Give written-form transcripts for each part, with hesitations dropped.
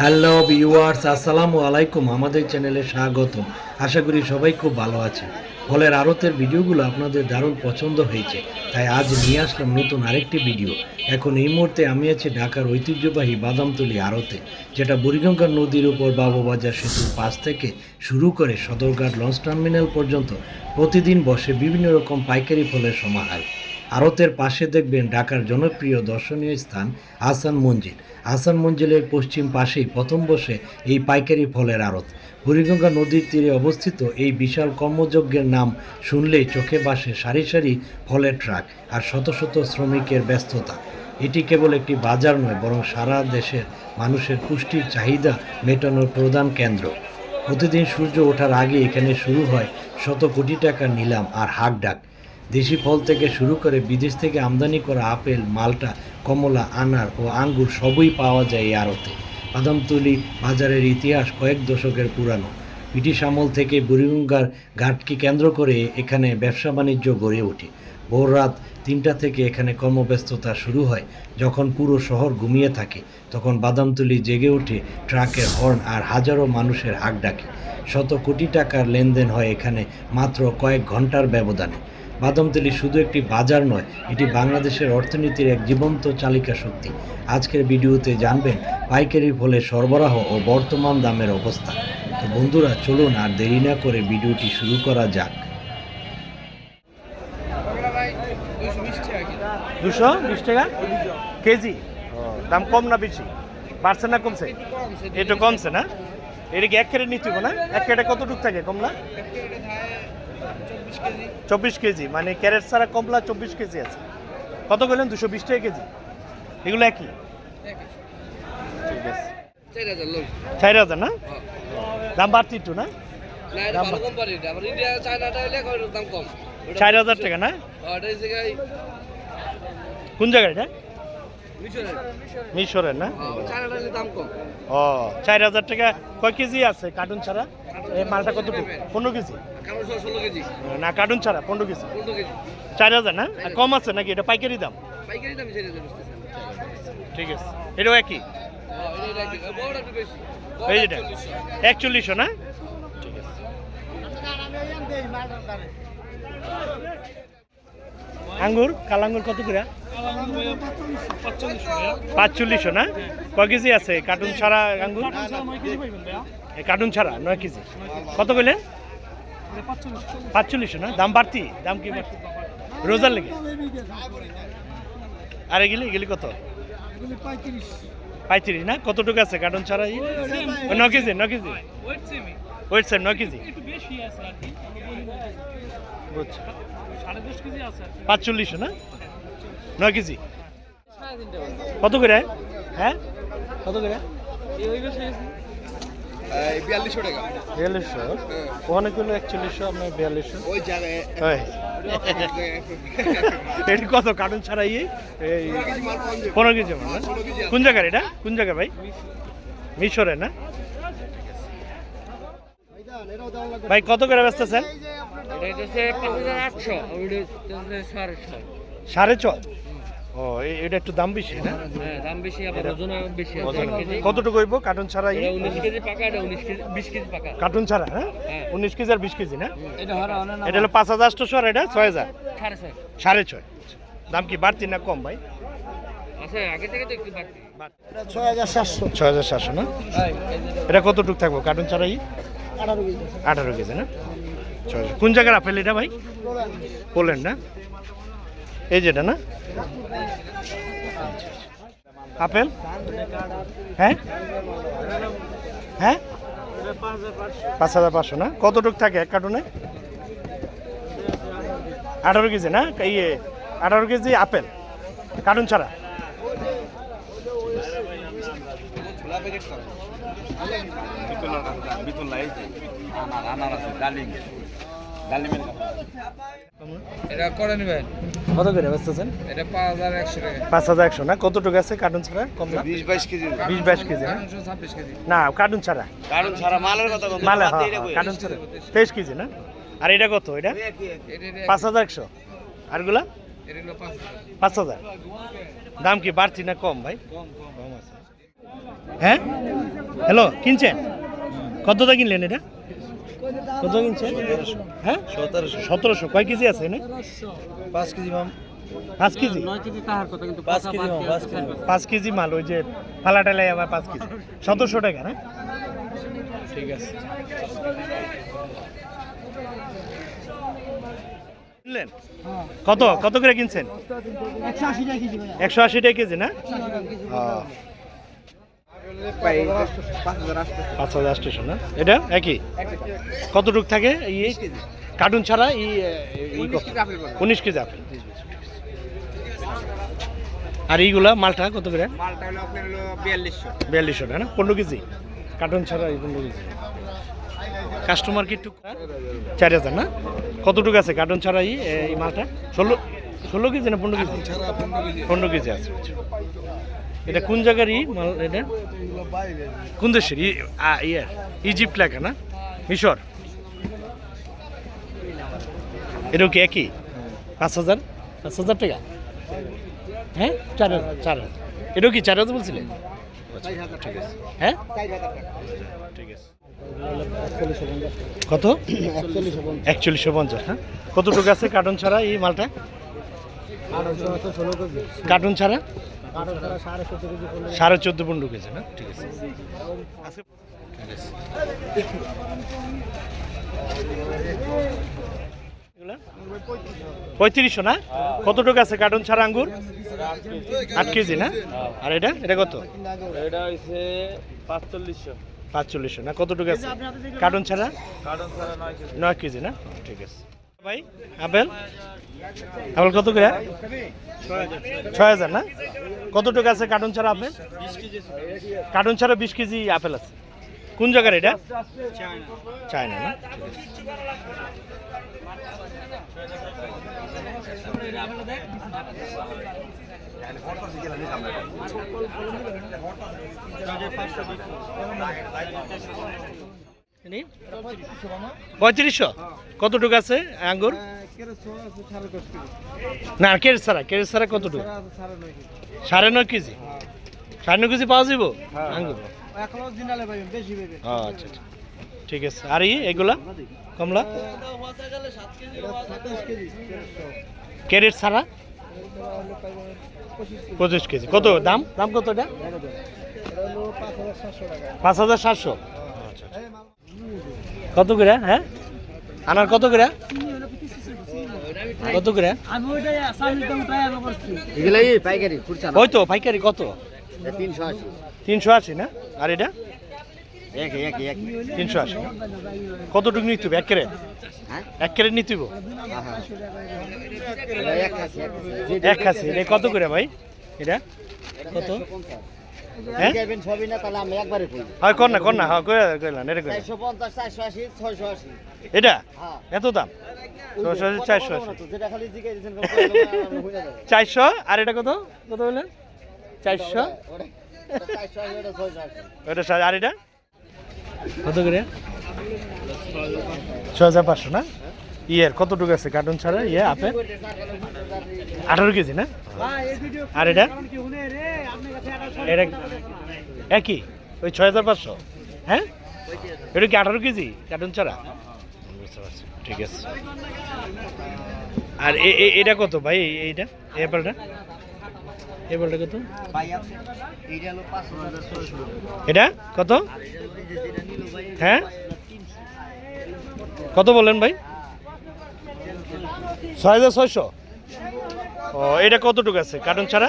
Hello viewers, আসসালামু আলাইকুম। আমাদের চ্যানেলে স্বাগতম। আশা করি সবাই খুব ভালো আছেন। ফলের আড়তের ভিডিওগুলো আপনাদের দারুণ পছন্দ হয়েছে, তাই আজ নিয়ে আসলাম নতুন আরেকটি ভিডিও। এখন এই মুহূর্তে আমি আছি ঢাকার ঐতিহ্যবাহী বাদামতলী আড়তে, যেটা বুড়িগঙ্গা নদীর উপর বাবুবাজার সেতুর পাশ থেকে শুরু করে সদরঘাট লঞ্চ টার্মিনাল পর্যন্ত প্রতিদিন বসে বিভিন্ন রকম পাইকারি ফলের সমাহার। আড়তের পাশে দেখবেন ঢাকার জনপ্রিয় দর্শনীয় স্থান আহসান মঞ্জিল। আহসান মঞ্জিলের পশ্চিম পাশেই প্রথম বসে এই পাইকারি ফলের আড়ত। বুড়িগঙ্গা নদীর তীরে অবস্থিত এই বিশাল কর্মযজ্ঞের নাম শুনলেই চোখে ভাসে সারি সারি ফলের ট্রাক আর শত শত শ্রমিকের ব্যস্ততা। এটি কেবল একটি বাজার নয়, বরং সারা দেশের মানুষের পুষ্টির চাহিদা মেটানোর প্রধান কেন্দ্র। প্রতিদিন সূর্য ওঠার আগে এখানে শুরু হয় শত কোটি টাকার নিলাম আর হাঁকডাক। দেশি ফল থেকে শুরু করে বিদেশ থেকে আমদানি করা আপেল, মাল্টা, কমলা, আনার ও আঙ্গুর সবই পাওয়া যায় এই আড়তে। বাদামতলী বাজারের ইতিহাস কয়েক দশকের পুরানো। ব্রিটিশ আমল থেকে বুড়িগঙ্গার ঘাটকে কেন্দ্র করে এখানে ব্যবসা বাণিজ্য গড়ে ওঠে। ভোর রাত 3টা থেকে এখানে কর্মব্যস্ততা শুরু হয়। যখন পুরো শহর ঘুমিয়ে থাকে, তখন বাদামতলী জেগে ওঠে ট্রাকের হর্ন আর হাজারো মানুষের হাঁকডাকে। শত কোটি টাকার লেনদেন হয় এখানে মাত্র কয়েক ঘন্টার ব্যবধানে। বাদামতলী শুধু একটি বাজার নয়, এটি বাংলাদেশের অর্থনীতির এক জীবন্ত চালিকা শক্তি। আজকের ভিডিওতে জানবেন পাইকারি ফলের সরবরাহ ও বর্তমান দামের অবস্থা। তো বন্ধুরা, চলুন আর দেরি না করে ভিডিওটি শুরু করা যাক। 220 টাকা কেজি। দাম কম না বেশি? বাড়ছে না কমছে? একটু কমছে না? এটা কি এক ক্যারেট নিতে হবে না? এক ক্যারেটে কতটুকু থাকে কমলা? 24 কেজি, মানে ক্যারেট ছাড়া কমলা 24 কেজি আছে। কত বললেন? 220 টাকা কেজি। এগুলো একই? ঠিক আছে, 4000 না? দাম বাড়তি একটু না? 4000 টাকা না? কোন জায়গায় এটা? মিশরের না? ও, 4000 টাকা। কয় কেজি আছে কার্টুন ছাড়া? এই মালটা কতটুকু? 15 কেজি না? কার্টুন ছাড়া 15 কেজি। 4000 না? আর কম আছে নাকি? এটা পাইকারি দাম? ঠিক আছে, এটাও একই? এই যেটা 4100 না? ঠিক আছে। আঙ্গুর, কালাঙ্গুর কত করে? 4500 না? কয় কেজি আছে কার্টুন ছাড়া আঙ্গুর? কার্টুন ছাড়া 9 কেজি। কত বললেন? 4500 না? দাম বাড়তি? দাম কি বাড়তি? রোজার লেগে? আর এগুলি এগুলি কত? 35 না? কতটুকু আছে কার্টুন ছাড়া? 9 কেজি। 9 কেজি ওয়েট সেম 9 কেজি। বুঝছি, 4500 না? 9 কেজি। কত করে? হ্যাঁ, কত করে? 4200 টাকা। 4200? ওখানে কিলো 4100, আপনার 4200 ওই জায়গায় এটি কত কার্টুন ছাড়াই? এই 15 কেজি মাল না? কোন জায়গার এটা? কোন জায়গা ভাই? মিশরে না? ভাই কত করে বেচতেছেন? 6.5। ও, এটা একটু দাম বেশি না? দাম বেশি, আবার ওজন বেশি। কতটুকু হইব কার্টুন ছাড়া? 19 কেজি পাকা, এটা 20 কেজি পাকা। কার্টুন ছাড়া? হ্যাঁ, 19 কেজি আর 20 কেজি না? এটা হলো 5800 আর এটা 6000। 6.5 6.5। দাম কি বাড়তি না কম ভাই? আছে, আগে থেকে তো একটু বাড়তি। 6700 না? এটা কতটুকু থাকবো কার্টুন ছাড়াই? 18 কেজি না? কোন জায়গার আপেল এটা ভাই? পোল্যান্ড না? এই যেটা না? আপেল? হ্যাঁ হ্যাঁ, 5500 না? কতটুক থাকে এক কার্টুনে? 18 কেজি না? 18 কেজি আপেল কার্টুন ছাড়া। এটা করে নেবেন। কত করে বেচতেছেন? এটা 5100 টাকা। 5100 না? কতটুকু আছে কার্টুন ছাড়া কমলা? 20-22 কেজি। 20-22 কেজি না? 26 কেজি। না, কার্টুন ছাড়া। কারণ ছাড়া মালের কথা বলতে মালে, হ্যাঁ, কার্টুন ছাড়া 23 কেজি না? আর এটা কত? এটা এটা 5100। আরগুলা এটা হলো 5000। 5000। দাম কি বাড়তি না কম ভাই? কম কম আছে। হ্যাঁ হ্যালো কিনছেন কতটা কিনলেন এটা কত কিনছেন হ্যাঁ 1700 কয় কেজি আছে এনে 5 কেজি মাম 5 কেজি 5 কেজি মাম 5 কেজি 5 কেজি মাল ওই যে ফালা টালাই আবার 5 কেজি 1700 টাকা না ঠিক আছে কিনলেন কত কত করে কিনছেন 180 টাকা কেজি না হ্যাঁ 5800 না এটা একই কতটুক থাকে এই কার্টুন ছাড়া এই 19 কেজি আপেল আর এইগুলা মালটা কত করে মালটা হলো আপনার হলো 4200 টাকা না 15 কেজি কার্টুন ছাড়া এই 15 কেজি কাস্টমার কি টুক 4000 না কতটুকু আছে কার্টুন ছাড়া এই মালটা 16 কেজি না 15 কেজি 15 কেজি আছে এটা কোন জায়গারই মাল এটা কোন দেশের ইজিপ্ট লেখা না মিশর এটাও কি একই 5000 টাকা হ্যাঁ 4000 এটাও কি 4000 বলছিলেন ঠিক আছে হ্যাঁ ঠিক আছে কত 4150 হ্যাঁ কতটুকু আছে কার্টুন ছাড়া এই মালটা কার্টুন ছাড়া 14.5 কেজি না ঠিক আছে আজকে ঠিক আছে এগুলা 3500 না কতটুকু আছে কার্টুন ছাড়া আঙ্গুর 8 কেজি না আর এটা কত এটা হইছে 4500 না কতটুকু আছে কার্টুন ছাড়া 9 কেজি না ঠিক আছে ভাই আপেল কত করে 6000 না কতটুকু আছে কার্টুন ছাড়া আপেল কার্টুন ছাড়া 20 কেজি আপেল আছে কোন জায়গার এটা চায়না না পঁয়ত্রিশশো কতটুকু আছে আঙ্গুর না কেরেট ছাড়া কতটুকু 9.5 কেজি 9.5 কেজি পাওয়া যাব আঙ্গুর আচ্ছা আচ্ছা ঠিক আছে আর এগুলা কমলা ক্যারেট ছাড়া 25 কেজি কত দাম কত এটা 5700 কত করে হ্যাঁ আনার কত করে এগুলাই পাইকারি খুচরা ওই তো পাইকারি কত 380 380 না আর এটা এক 380 কতটুকু নিতে হবে 1 ক্যারেট হ্যাঁ 1 ক্যারেট নিতে হবে এটা এক খাসি এক খাসি এটা কত করে ভাই এটা কত হ্যাঁ যাবেন সবই না তাহলে আমি একবারে কই হয় কর না হ্যাঁ কইলাম এটা কই 450 480 680 এটা হ্যাঁ এত দাম 480 যেটা খালি জিগাই দিবেন 400 আর এটা কত বললেন 400 ওটা আর এটা কত করে 6500 না কতটুকু আছে কার্টুন ছাড়া আপেল 18 কেজি না আর এটা একই ওই 6500 হ্যাঁ এটা কি 18 কেজি কার্টুন ছাড়া বুঝতে পারছি ঠিক আছে আর এটা কত ভাই এইটা অ্যাপেলটা কত এটা কত হ্যাঁ কত বলেন ভাই 6600 ও এটা কতটুকু আছে কার্টুন ছাড়া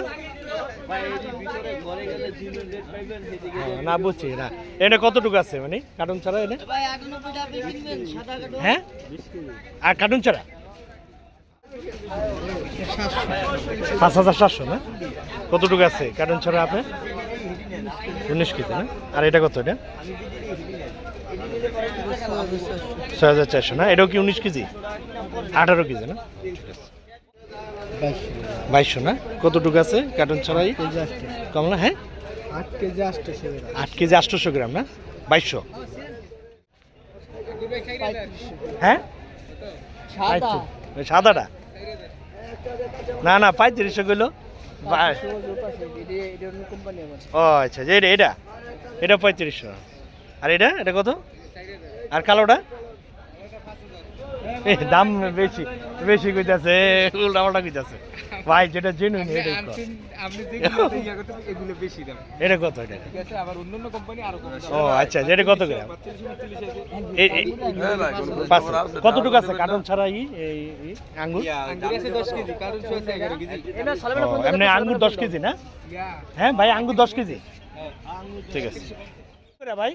না বুঝছি না এটা কতটুকু আছে মানে কার্টুন ছাড়া এটা হ্যাঁ আর কার্টুন ছাড়া 5700 না কতটুকু আছে কার্টুন ছাড়া আপনি 19 কেজি না আর এটা কত এটা 6400 না এটাও কি 19 কেজি 18 কেজি না 2200 না কতটুকু আছে কার্টুন ছাড়াই কমলা হ্যাঁ 8 কেজি 800 গ্রাম না 2200 হ্যাঁ সাদাটা না 3500 কইলো বা- ও আচ্ছা যে এটা এটা 3500 আর এটা কত আর কালোটা দাম বেশি বেশি কইতাছে উল্টা পাল্টা কইতাছে ভাই যেটা জেনুইন এটা আপনি এগুলো বেশি দাম এটা কত এটা ঠিক আছে আবার অন্যান্য কোম্পানি আরো কম ও আচ্ছা যেটা কত করে কতটুকু আছে কার্টন ছাড়া এই আঙ্গুর আঙ্গুর আছে 10 কেজি কারণ আছে 11 কেজি ও, এমনি আঙ্গুর 10 কেজি না হ্যাঁ ভাই আঙ্গুর 10 কেজি ঠিক আছে করে ভাই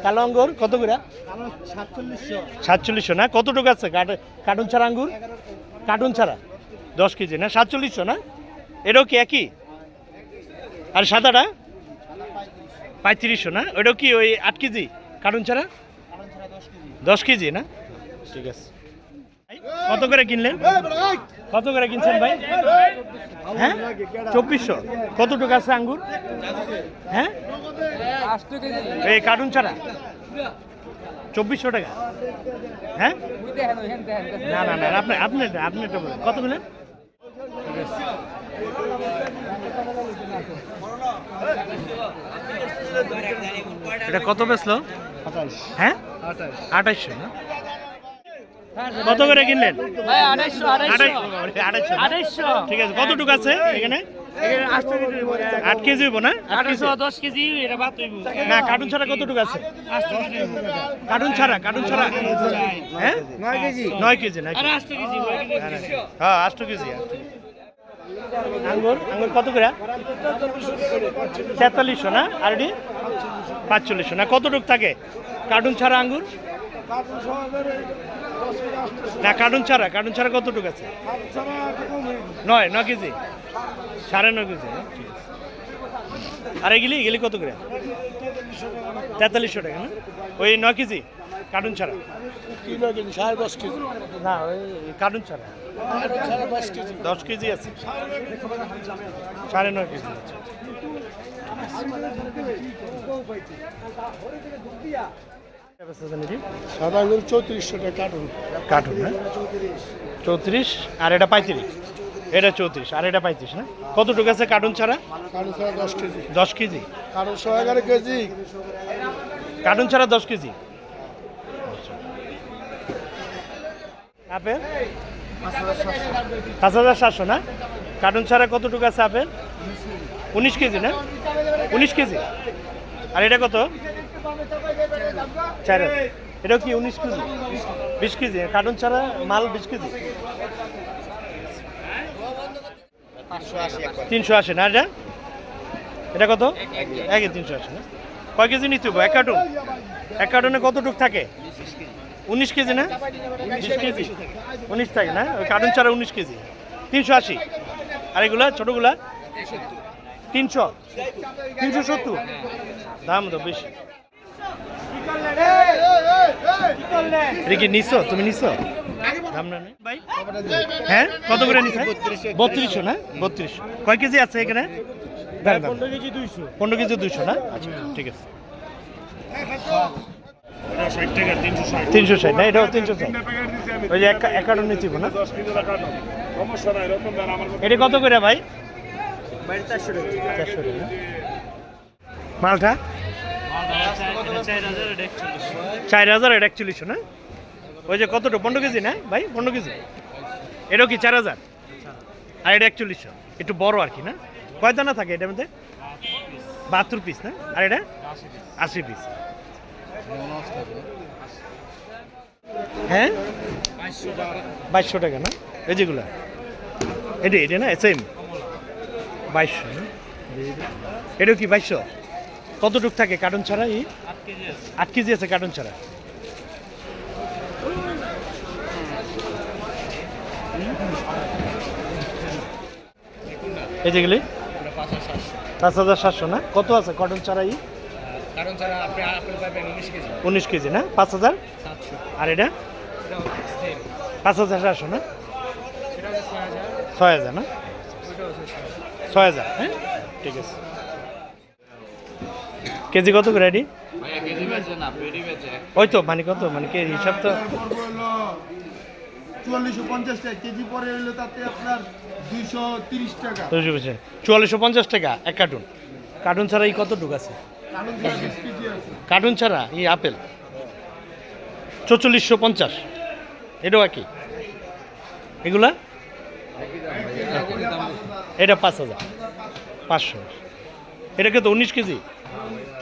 কালো আঙ্গুর কত করে 4700 না কতটুকু আছে কার্টুন ছাড়া আঙ্গুর কার্টুন ছাড়া 10 কেজি না 4700 না এটাও কি একই আর সাদাটা 3500 না ওটাও কি ওই 8 কেজি কার্টুন ছাড়া 10 কেজি না ঠিক আছে ভাই, কত করে কিনলেন কত করে কিনছেন ভাই হ্যাঁ 2400 কতটুকু আছে আঙ্গুর হ্যাঁ 8 কেজি এই কার্টুন ছাড়া 2400 টাকা হ্যাঁ ওই দেখেন ওইখান দেখেন না না না আপনি এটা বলেন কত বলেন এটা কত বেচলো হ্যাঁ 2800 না কত করে কিনলেন ভাই 250 250 ঠিক আছে কতটুকু আছে এখানে 8 কেজি হইব না 10 কেজি এটা বাদ হইব না কার্টুন ছাড়া কতটুকু আছে কার্টুন ছাড়া হ্যাঁ 9 কেজি না আর 8 কেজি হ্যাঁ 8 কেজি আঙ্গুর কত করে 4300 না আর এটি 4500 না কতটুকু থাকে কার্টুন ছাড়া আঙ্গুর না কার্টুন ছাড়া কতটুকু আছে 9 কেজি 9.5 কেজি না? ঠিক আছে। আর এগুলি কত করে 4300 টাকা না ওই 9 কেজি কার্টুন ছাড়া 10.5 কেজি না ওই কার্টুন ছাড়া 10 কেজি আছে 9.5 কেজি আছে সাদা আঙ্গুর 3400 টাকা কার্টুন না 34 আর এটা 35 এটা 34 আর এটা 35 না কতটুকু আছে কার্টুন ছাড়া কারণ ছাড়া 10 কেজি 10 কেজি কারণ 111 কেজি কার্টুন ছাড়া 10 কেজি আপেল 5700 না কার্টুন ছাড়া কতটুকু আছে আপেল 19 কেজি না 19 কেজি আর এটা কত 4 এটাও কি 19 কেজি 20 কেজি কার্টুন ছাড়া মাল 20 কেজি 380 না এটা কত একই 380 না কয় কেজি নিতে হবে এক কার্টুনে কতটুক থাকে 19 কেজি না 20 কেজি 19 থাকে না ওই কার্টুন ছাড়া 19 কেজি 380 আর এগুলা ছোটগুলা 370 দাম তো বেশি এটা কি নিছো তুমি নিছো দাম না ভাই হ্যাঁ কত করে নিছে 3200 না 3200 কয় কেজি আছে এখানে 15 কেজি 200 না আচ্ছা ঠিক আছে এটা 60 টাকা 360 না এটাও 360 ওই যে এক কার্টন নিতে না এটা কত করে ভাই 400 টাকা মালটা 4000 এটা 4100 না ওই যে কতটা 15 কেজি না ভাই 15 কেজি এটাও কি 4000 আর এটা 4100 একটু বড় আর কি না কয় দানা থাকে এটার মধ্যে 72 পিস না আর এটা 80 পিস হ্যাঁ 2200 টাকা না এই যেগুলা এটা না সেম 2200 না এটাও কি 2200 কতটুক থাকে কার্টুন ছাড়া 8 কেজি আছে কার্টুন ছাড়া এই যেগুলি 5700 না কত আছে কার্টুন ছাড়া কারণ ছাড়া আপনি আপেল পাবেন 19 কেজি 19 কেজি না 5000 700 আর এটা 5700 না এটা হচ্ছে 6000 না ওইটা হচ্ছে 6000 হ্যাঁ ঠিক আছে কেজি কত করে রেডি ভাইয়া কেজি বেচে না পেডি বেচে ওই তো মানে কত মানে কে হিসাব তো 4450 টাকা কেজি পরে হইলো তাতে আপনার 230 টাকা 4450 টাকা এক কার্টুন। কার্টুন ছাড়া এই কতটুকু আছে? কারণ 20 কেজি আছে কার্টুন ছাড়া এই আপেল 4450, এটাও একই। এগুলা এটা 5500, এটা কত 19 কেজি?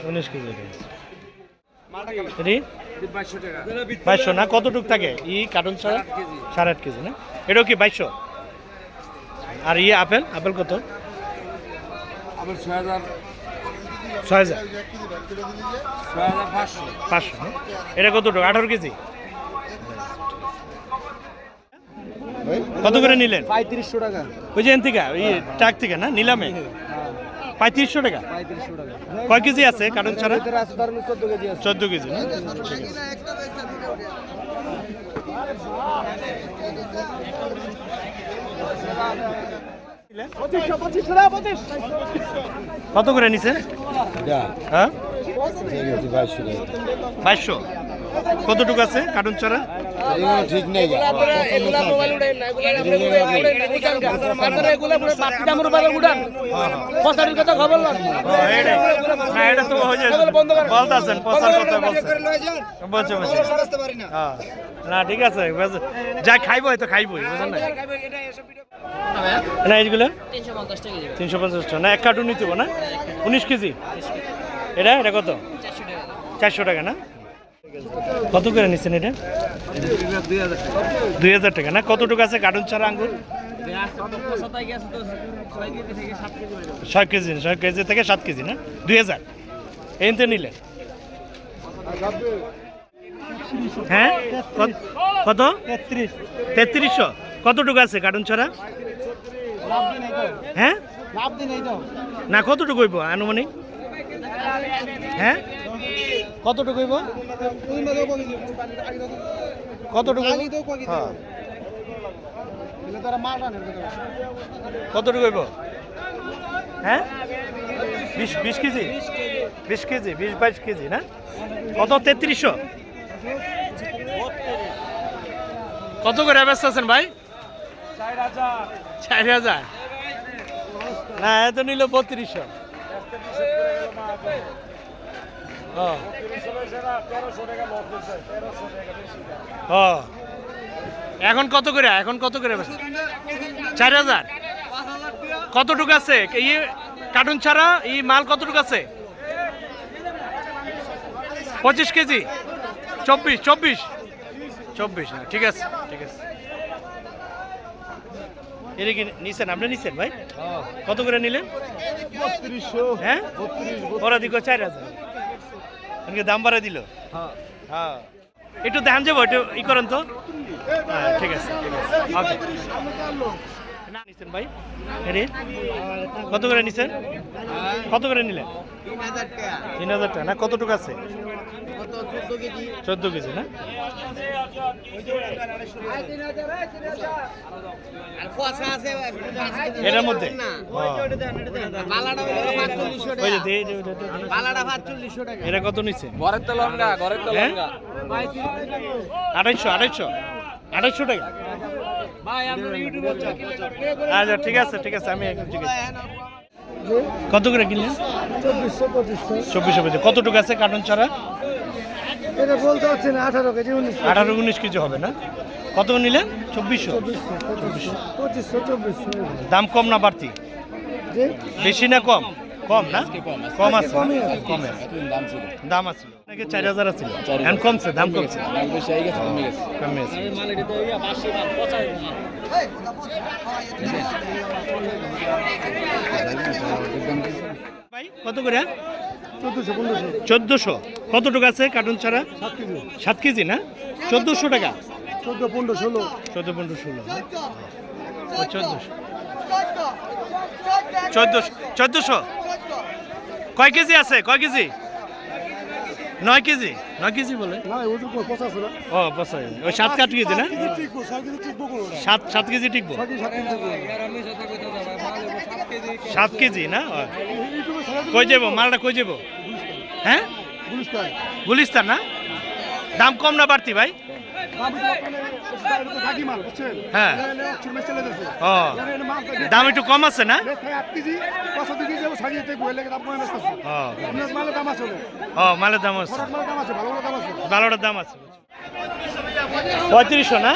19 কেজি এটা। এটি 2200 না? কতটুক থাকে ই কার্টুন ছাড়া? 8.5 কেজি না? এটাও কি 2200? আর ইয়ে আপেল, আপেল কত? আপনার 6000 6000 6500 না? এটা কতটুকু? 18 কেজি। কত করে নিলেন? 3500 টাকা ওই যে এন থেকে ওই ট্রাক থেকে না নিলামে 3500 টাকা। 3500 টাকা কয় কেজি আছে কার্টুন ছাড়া? এর আছে ধরুন 14 কেজি আছে 14 কেজি না? কত করে নিছে? হ্যাঁ 2200। কতটুকু আছে কার্টুন ছাড়া? ঠিক নেই এটা তো বলতেছেন পচার কথা বলছেন। না ঠিক আছে, যা খাইবো হয়তো খাইবই, বুঝলেন না? না এইগুলো 350 টাকা না? এক কার্টুন নিতে হবে না? 19 কেজি। এটা এটা কত? 400 টাকা না? কত করে নিচ্ছেন এটা? 2000 টাকা না? কতটুকু আছে কার্টুন ছাড়া আঙ্গুর? 6 কেজি, 6 কেজি থেকে 7 কেজি না? 2000 এনতে নিলে। হ্যাঁ কত? 3300। কতটুকু আছে কার্টুন ছাড়া? হ্যাঁ না, কতটুকু হইব আনুমানিক? হ্যাঁ কতটুকু হইব? কতটুকু? হ্যাঁ কতটুকু হইব? হ্যাঁ 20 কেজি, 20 কেজি, 22 কেজি না? কত? 3300। কত করে ব্যস্ত আছেন ভাই? 4000 না? এত নিল 3200। এখন কত করে? এখন কত করে? 4000। কতটুকু আছে এই কার্টুন ছাড়া এই মাল? কতটুকু আছে? 25 কেজি, 24 না? ঠিক আছে ঠিক আছে। এটা কি নিছেন? আপনি নিছেন ভাই? কত করে নিলেন? 3200 হ্যাঁ ওরা দিক 4000, দাম বাড়াই দিল। হ্যাঁ একটু দেখান যাবো, একটু ই করেন তো। হ্যাঁ ঠিক আছে ঠিক আছে ওকে। না নিছেন ভাই? এরে কত করে নিছেন? কত করে নিলেন? 3000 টাকা না? কতটুকু আছে? 14 কেজি না? এটার মধ্যে এটা কত নিচ্ছে? 2800 টাকা। আচ্ছা ঠিক আছে ঠিক আছে, আমি ঠিক আছে। কত করে কিনলেন? 2400। কতটুকু আছে কার্টুন ছাড়া? এটা বলতে পারছি না 18 কেজি 19 কেজি হবে না? কত নিলেন? 2400। 2500 দাম কম না বাড়তি? বেশি না কম? কম না? কম আছে, কমে দাম আছে নাকি? 4000 আছে, এখন কমছে, দাম কমছে, কমে আছে। ভাই কত করে? 1400। কতটুকু আছে কার্টুন ছাড়া? 7 কেজি না? 1400 টাকা। 14 15 16 14 15 16 1400। কয় কেজি আছে? কয় কেজি? 9 কেজি। 9 কেজি বলে না ওজন 50 না ও 50। ওই 7 কেজি না? 7 কেজি টিকবো। 7 কেজি না? কই যাবো মালটা? কই যাবো? হ্যাঁ গুলিস্তান না? দাম কম না বাড়তি ভাই? থাকি মাল বুঝছেন হ্যাঁ। চলে যাচ্ছে ও দাম একটু কম আছে না? 8 কেজি 65 কেজি সাজিয়ে বইলে দাম কমে আসছে ও আপনার মালের দাম আছে মালের দাম আছে, মালের দাম আছে ভালো দাম আছে ভালোটার দাম আছে। 3500 না?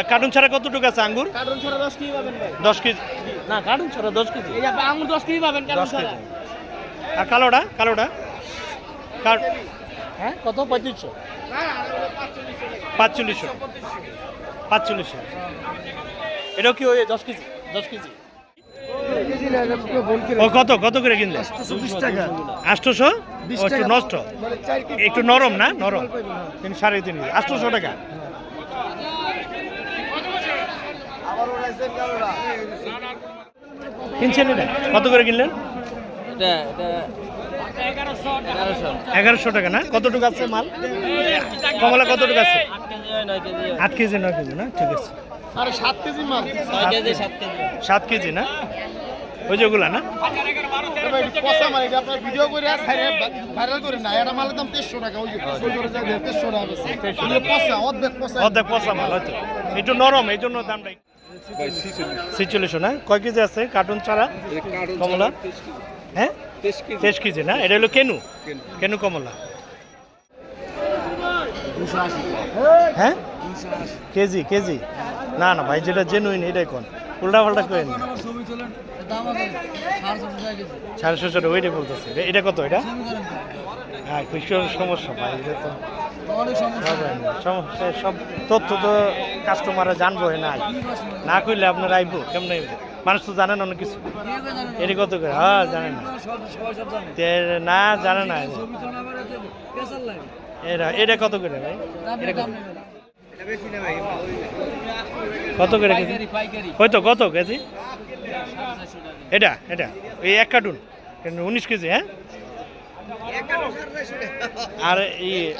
কার্টুন ছাড়া কতটুকু আছে আঙ্গুর? কার্টন ছাড়া 10 কেজি পাবেন ভাই 10 কেজি না, কার্টুন ছাড়া 10 কেজি। এই যে আঙুর 10 কেজি পাবেন 10 কেজি। আর কালোটা হ্যাঁ কত? 3500 4500 এটাও কি ওই 10 কেজি? কেজি না ভুল করে ও কত করে কিনলে? 20 টাকা 800? ও একটু নষ্ট, মানে 4 কেজি একটু নরম না? নরম 3.5 800 টাকা। আবার ওরাইছেন কালোরা কিনছেন এটা কত করে কিনলেন? এটা 1100 টাকা না? কতটুকু আছে মাল? কমলা কতটুকু আছে? 8 কেজি 9 কেজি না? ঠিক আছে। আরে 7 কেজি মাল 7 কেজি না? ওই যেগুলা না? ভাই পচা মাল এটা আপনার ভিডিও করে ভাইরাল করে না এটা মালের দাম 2300 টাকা ওই যে সই করে যায় 2300 টাকা বেশি এটা পচা অর্ধেক পচা মাল হয়তো একটু নরম, এই জন্য দামটা 4600 না? কয় কেজি আছে কার্টুন ছাড়া কমলা? হ্যাঁ 23 কেজি না? এটা হলো কেনু কমলা। হ্যাঁ কেজি না ভাই, যেটা জেনুইন এটাই কোন, উল্টা পাল্টা করেন না। 450 ওইটাই বলতেছে। এটা কত? এটা হ্যাঁ কৃষকের সমস্যা ভাই, এটা তো হবে না। সমস্যা সব তথ্য তো কাস্টমাররা জানবো না কইলে আপনার আইবো কেমন? মানুষ তো জানে না অনেক কিছু। এটা কত করে? হ্যাঁ জানে না, না জানে না। এটা কত করে ভাই? কত করে কেজি? হয়তো কত কেজি? এটা এই 1 কার্টুন 19 কেজি। হ্যাঁ আর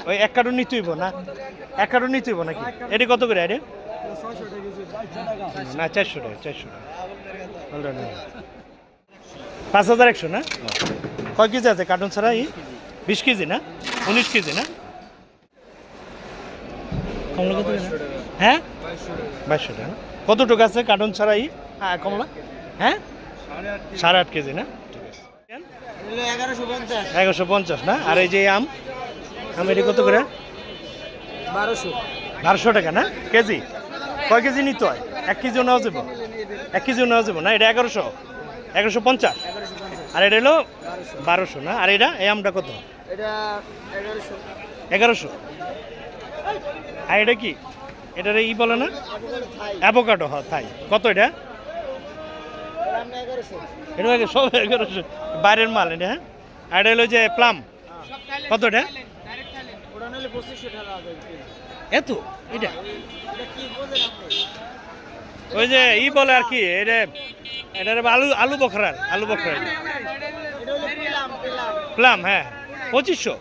ওই 1 কার্টুন নিতে হইব না? 1 কার্টুন নিতে হইব নাকি? এটা কত করে? এটা না 400 টাকা 5100 না? কয় কেজি আছে কার্টুন ছাড়া? 20 কেজি না? 19 কেজি না? কমলা কত? হ্যাঁ 2200 টাকা। কতটুকু আছে কার্টুন ছাড়া হ্যাঁ কমলা? হ্যাঁ 8.5 কেজি না? 1150 না? আর এই যে আম এটা কত করে? 1200 টাকা না কেজি? কয় কেজি নিতে হয়? 1 কেজিও নেওয়া যাবো? 1 কেজিও নেওয়া যাবো না? এটা 1150 আর এটা হলো 1200 না? আর এটা এই আমটা কত? 1100 আর এটা কি? এটার বলে না অ্যাভোকাডো? হ্যাঁ তাই। কত এটা? এটা সব 1100 বাইরের মাল এটা। হ্যাঁ আর এটা হলো যে প্লাম, কত এটা? এত এটা ওই যে বলে আর কি, এটা আলু বখরা প্লাম। হ্যাঁ 2500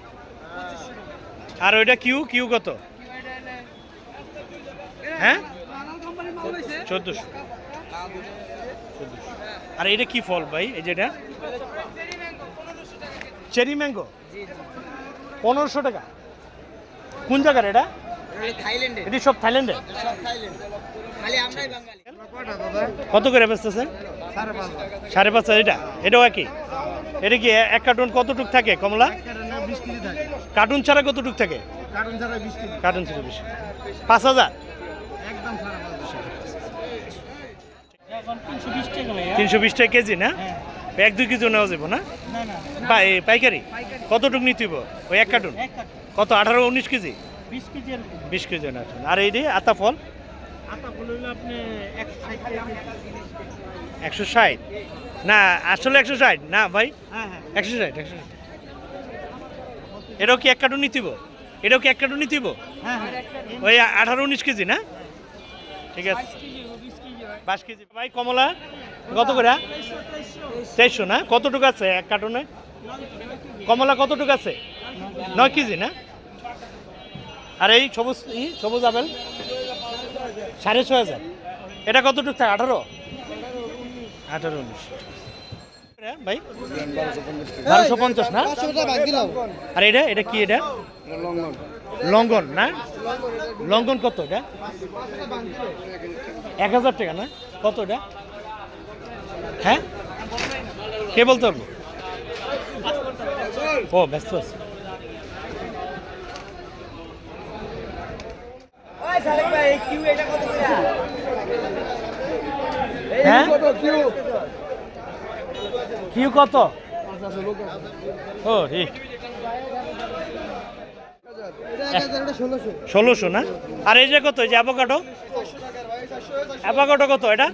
আর ওইটা কিউ কত? হ্যাঁ 1400 আর এটা কি ফল ভাই? এই যেটা চেরি ম্যাঙ্গো 1500 টাকা। কোন জায়গার এটা? এটি সব থাইল্যান্ডে? কত করে বেচতেছেন? 5.5। এটাও একই? এটা কি 1 কার্টুন কতটুক থাকে কমলা? 20 কেজি থাকে কার্টুন ছাড়া কতটুক থাকে? কার্টন ছাড়া 20 কেজি 5000 একদম সারা 320 টাকা কেজি না? 1-2 কেজি নেওয়া যাবো না? পাইকারি কতটুক নিতে হইব? ওই 1 কার্টুন কত? 18-19 কেজি? 20 কেজি না? আর এই আতা ফল 160 না? আসলে 160 না ভাই? 160 এটাও কি 1 কার্টুন নিতে হইব? ওই 18-19 কেজি না? ঠিক আছে 22 কেজি ভাই। কমলা কত করে? 2300 না? কতটুকু আছে 1 কার্টুনে? কমলা কতটুকু আছে? 9 কেজি না? আর এই সবুজ আপেল 6500। এটা কতটুকু থাকে? 18-19 ভাই 1250 না? আর এটা কি? এটা লঙ্ঘন না? লঙ্ঘন কত এটা? 1000 টাকা না? কত এটা? হ্যাঁ, কে বলতে পারবো? ও ব্যস্ত আছে। হ্যাঁ, কিউ কত? ও রে, 1600 না? আর এই যে কত, এই যে অ্যাভোকাডো? অ্যাভোকাডো কত এটা?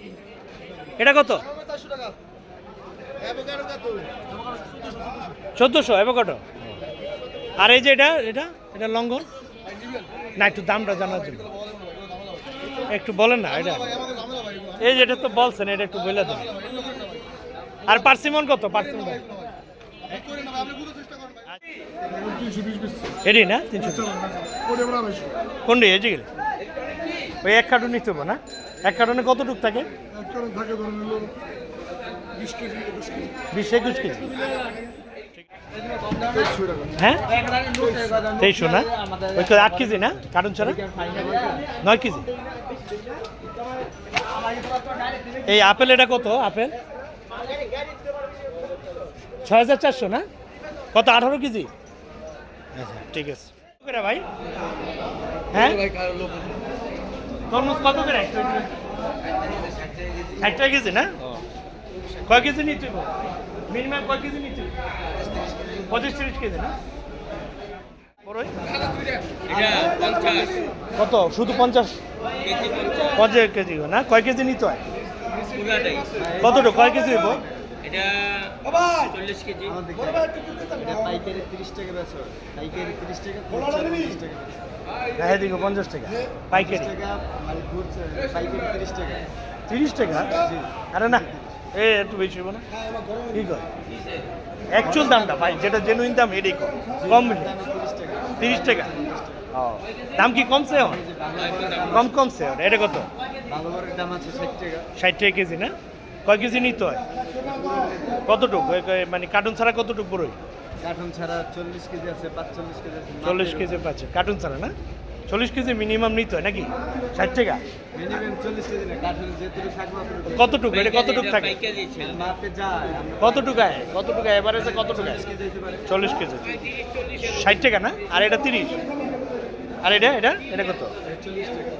এটা কত? 1400 অ্যাভোকাডো। আর এই যে এটা এটা এটা লঙ্ঘন না, একটু দামটা জানার জন্য একটু বলেন না। এটা এই যে এটা তো বলছেন, এটা একটু বলে দেন। আর পার্সিমন কত? পার্সিমন এটি না 300 কোনটি? এই যে গেলে ওই 1 কার্টুন নিতে হবে না? 1 কার্টুনে কতটুক থাকে? 20-21 কেজি। হ্যাঁ 2300 না? ওই তো 8 কেজি না কার্টুন ছাড়া? 9 কেজি। এই আপেল এটা কত? আপেল 6400 না? কত? 18 কেজি। আচ্ছা ঠিক আছে ভাই। হ্যাঁ তরমুজ কত করে? 60 টাকা কেজি না? কয় কেজি নিতে হবে? মিনিমাম কয় কেজি নিতে হবে? 25-30 কেজি না? কত? শুধু 50 কেজি না? কয় কেজি নিতে হয়? কতটুকু? কয় কেজি হইব? এটা 40 কেজি। পাইকারি 30 টাকা বেচো, পাইকারি 30 টাকা, 30 টাকা। হ্যাঁ দিকে 50 টাকা পাইকারি, মানে ঘুরছে পাইকারি 30 টাকা। 30 টাকা? আরে না, এ একটু বেশি হইব না? কি কয় অ্যাকচুয়াল দামটা ভাই, যেটা জেনুইন দাম এটাই কম বেশি 30 টাকা। ও দাম কি কমছে এখন? কমছে এখন। এটা কত? ভালো বড়ের দাম আছে 60 টাকা। 60 টাকা কেজি না? কয় কেজি নিতে হয়? কতটুকু মানে কার্টুন ছাড়া কতটুকু বড়ই? কার্টুন ছাড়া 40 কেজি আছে, 45 কেজি আছে। 40 কেজি পাচ্ছে কার্টুন ছাড়া না? 40 কেজি মিনিমাম নিতে হয় নাকি? 60 টাকা মিনিমাম 40 কেজি না, কার্টুন যেটুকু থাকবে কতটুকু? এটা কতটুকু থাকে? মাপে যায়। কতটুকু আয়? কতটুকু এভারেজে কতটুকু আয়? 40 কেজি 60 টাকা না? আর এটা 30? আর এটা এটা এটা কত?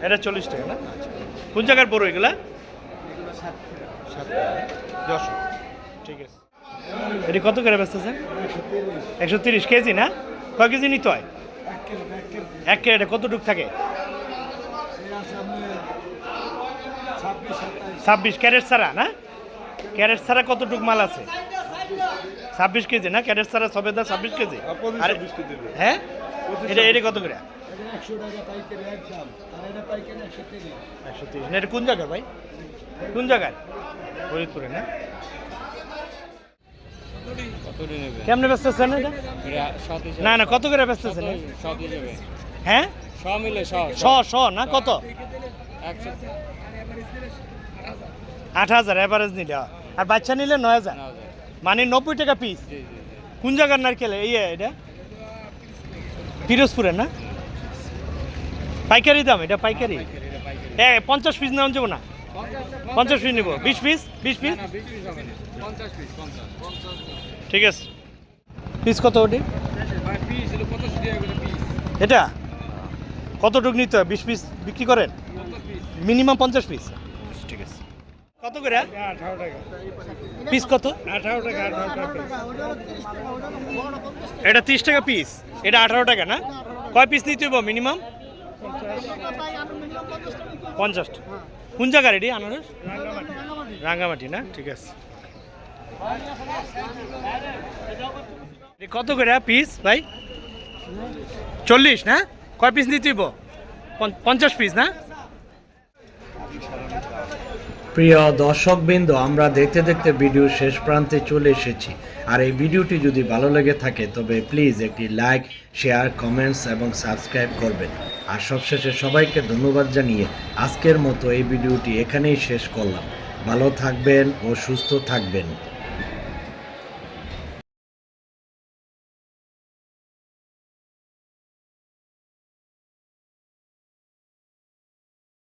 এটা 40 টাকা না? কোন জায়গার বড় এগুলা? 10 ঠিক আছে। এটি কত করে বেচতেছেন? 130 কেজি না? কয় কেজি নিতে হয়? 1 কেজি। কতটুক থাকে? 26 ক্যারেট ছাড়া না? ক্যারেট ছাড়া কতটুক মাল আছে? 26 কেজি না? ক্যারেট ছাড়া সবেদা 26 কেজি। আর হ্যাঁ এটা এটা কত করে? 100 টাকা পাইকারি একদম, আর এটা পাইকারি 130। 130 না? এটা কোন জায়গায় ভাই? কোন জায়গায়? ফরিদপুরে না? কেমনে বেচতেছেন এটা? না না, কত করে বেচতেছেন? হ্যাঁ শ না? কত? 8000 এভারেজ নিলে। আর বাচ্চা নিলে 9000, মানে 90 টাকা পিস। কোন জায়গার নারকেল? এই এটা পিরোজপুরের না? পাইকারি দাম? এটা পাইকারি 50 পিস নেওয়া যাবো না? 50 পিস নিব। 20 পিস? 20 পিস ঠিক আছে। পিস কত ওটি? এটা কতটুকু নিতে হয়? 20 পিস বিক্রি করেন? মিনিমাম 50 পিস ঠিক আছে। কত করে পিস? কত? 18 টাকা। এটা 30 টাকা পিস, এটা 18 টাকা না? কয় পিস নিতে হইব মিনিমাম? 50। কোন জায়গার এটি? আনারস রাঙ্গামাটি না? ঠিক আছে। কত করে পিস ভাই? 40 না? কয় পিস নিতে হইব? 50 পিস না? প্রিয় দর্শকবৃন্দ, আমরা দেখতে দেখতে ভিডিও শেষ প্রান্তে চলে এসেছি। আর এই ভিডিওটি যদি ভালো লেগে থাকে তবে প্লিজ একটি লাইক, শেয়ার, কমেন্টস এবং সাবস্ক্রাইব করবেন। আর সবশেষে সবাইকে ধন্যবাদ জানিয়ে আজকের মতো এই ভিডিওটি এখানেই শেষ করলাম। ভালো থাকবেন ও সুস্থ থাকবেন।